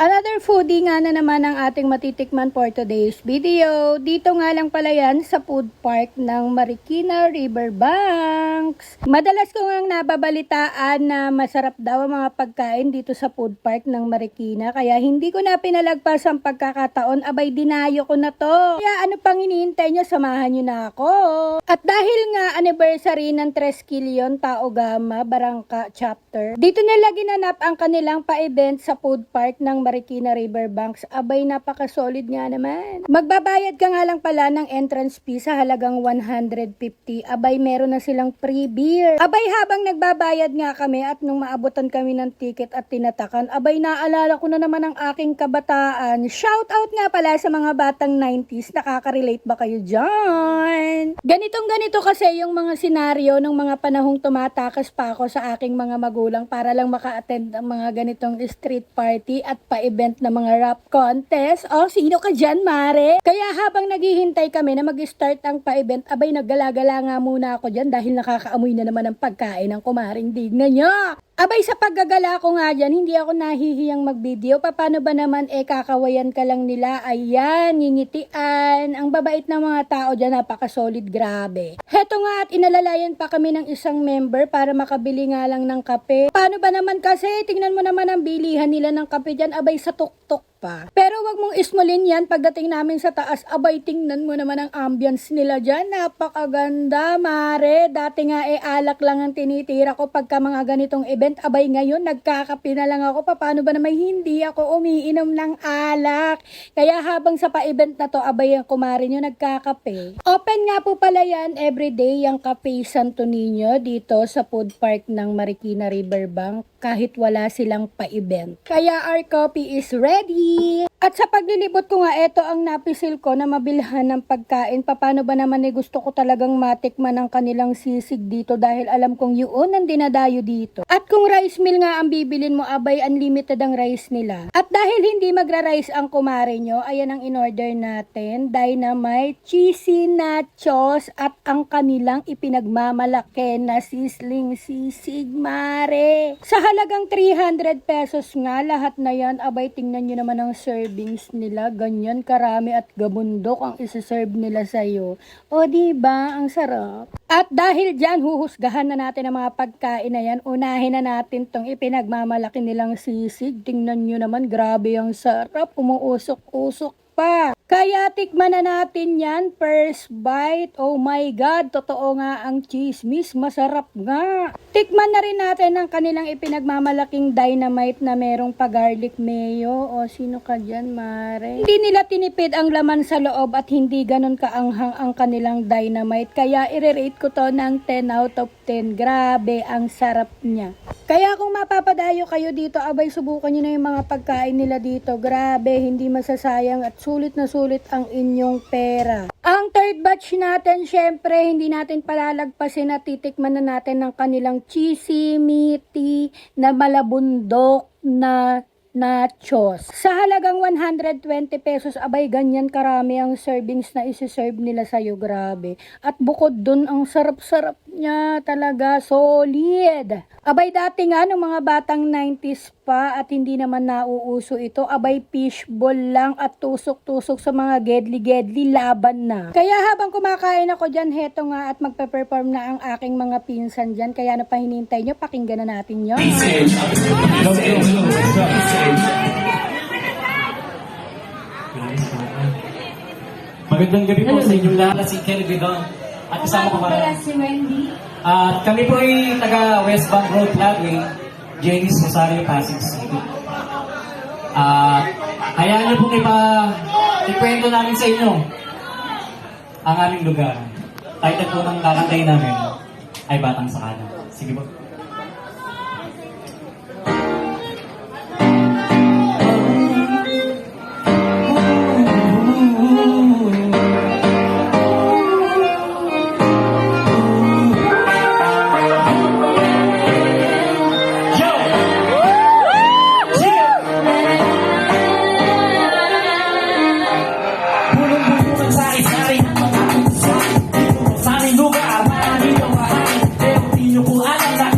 Another foodie nga na naman ang ating matitikman for today's video. Dito nga lang pala yan sa food park ng Marikina Riverbanks. Madalas ko nga nababalitaan na masarap daw ang mga pagkain dito sa food park ng Marikina. Kaya hindi ko na pinalagpas ang pagkakataon. Abay, dinayo ko na to. Kaya ano pang hinihintay nyo, samahan nyo na ako. At dahil nga anniversary ng Tres Quillion Tao Gama Barangka Chapter, dito nila ginanap ang kanilang pa-event sa food park ng Marikina Riverbanks. Abay, napaka-solid nga naman. Magbabayad ka nga lang pala ng entrance fee sa halagang 150. Abay, meron na silang free beer. Abay, habang nagbabayad nga kami at nung maabutan kami ng ticket at tinatakan, abay, naalala ko na naman ang aking kabataan. Shout out nga pala sa mga batang 90s. Nakaka-relate ba kayo dyan? Ganito kasi yung mga senaryo ng mga panahong tumatakas pa ako sa aking mga magulang para lang maka-attend ang mga ganitong street party at pa-event na mga rap contest. O, sino ka dyan, Mare? Kaya habang naghihintay kami na mag-start ang pa-event, abay, naggala-gala nga muna ako dyan dahil nakakaamoy na naman ang pagkain ng kumaring digna nyo. Abay, sa paggagala ko nga dyan, hindi ako nahihiyang mag-video. Paano ba naman kakawayan ka lang nila? Ayan, ngingitian. Ang babait ng mga tao dyan, napaka-solid, grabe. Heto nga at inalalayan pa kami ng isang member para makabili nga lang ng kape. Paano ba naman kasi? Tingnan mo naman ang bilihan nila ng kape dyan. Abay, sa tuktok pa. Pero wag mong ismulin yan pagdating namin sa taas. Abay, tingnan mo naman ang ambience nila dyan. Napakaganda, Mare. Dati nga alak lang ang tinitira ko pagka mga ganitong event. Abay, ngayon nagkakape na lang ako. Paano ba naman hindi ako umiinom ng alak? Kaya habang sa pa-event na to, abay, ang kumare nyo nagkakape. Open nga po pala yan everyday yung Cafe Santo Niño dito sa food park ng Marikina Riverbank kahit wala silang pa-event. Kaya our coffee is ready. At sa paglilibot ko nga, eto ang napisil ko na mabilhan ng pagkain. Paano ba naman gusto ko talagang matikman ang kanilang sisig dito dahil alam kong yun ang dinadayo dito. At kung rice meal nga ang bibilin mo, abay, unlimited ang rice nila. At dahil hindi magra-rice ang kumare nyo, ayan ang in-order natin. Dynamite, cheesy nachos at ang kanilang ipinagmamalaki na sizzling sisig, Mare. Sa halagang 300 pesos nga, lahat na yan, abay, tingnan nyo naman ang servings nila. Ganyan karami at gabundok ang isi-serve nila sa'yo. O, diba? Ang sarap. At dahil dyan, huhusgahan na natin ang mga pagkain na yan. Unahin na natin tong ipinagmamalaki nilang sisig. Tingnan nyo naman, grabe ang sarap. Umuusok-usok pa. Kaya tikman na natin yan. First bite. Oh my God, totoo nga ang chismis. Masarap nga. Tikman na rin natin ang kanilang ipinagmamalaking dynamite na merong pa-garlic mayo. O, sino ka dyan, Mare? Hindi nila tinipid ang laman sa loob at hindi ganun kaanghang ang kanilang dynamite. Kaya i-rate ko to ng 10 out of 10. Grabe, ang sarap niya. Kaya kung mapapadayo kayo dito, abay, subukan nyo na yung mga pagkain nila dito. Grabe, hindi masasayang at sulit na sulit ang inyong pera. Ang third batch natin, syempre, hindi natin palalagpasin na titikman na natin ng kanilang cheesy, meaty, na malabundok na nachos. Sa halagang 120 pesos, abay, ganyan karami ang servings na isi-serve nila sa'yo, grabe. At bukod dun, ang sarap-sarap niya talaga, solid. Abay, dati nga, nung mga batang 90s pa at hindi naman nauuso ito, abay, fishball lang at tusok-tusok sa mga gedli-gedli, laban na. Kaya habang kumakain ako dyan, heto nga at magpe-perform na ang aking mga pinsan dyan. Kaya ano pa hinihintay nyo, pakinggan na natin yun. Magandang gabi po sa inyong lahat. Si Kelly Bidon at kasama ko pala si Wendy. At kami po ay taga West Bank Road Flatway, Janice Rosario, Pasig City. Hayaan niyo po ikwento namin sa inyo ang aming lugar. Title po ng lalakay namin ay Batang Sakana. Sige po. Sa aking lugar, marami ng mahal. Pero di nyo po alam na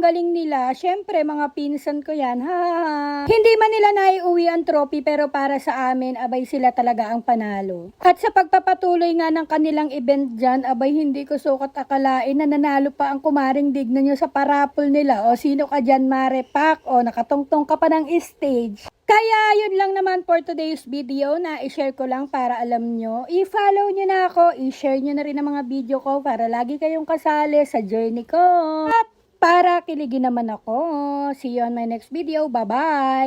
galing nila. Syempre, mga pinsan ko yan. Ha, ha, ha. Hindi man nila naiuwi ang trophy pero para sa amin, abay sila talaga ang panalo. At sa pagpapatuloy nga ng kanilang event dyan, abay hindi ko sukat akalain na nanalo pa ang kumaring digna nyo sa parapol nila. O sino ka dyan, Mare Pak? O nakatungtong ka pa ng stage. Kaya yun lang naman for today's video na i-share ko lang para alam nyo. I-follow nyo na ako, i-share nyo na rin ang mga video ko para lagi kayong kasali sa journey ko. At para kiligin naman ako. See you on my next video. Bye-bye!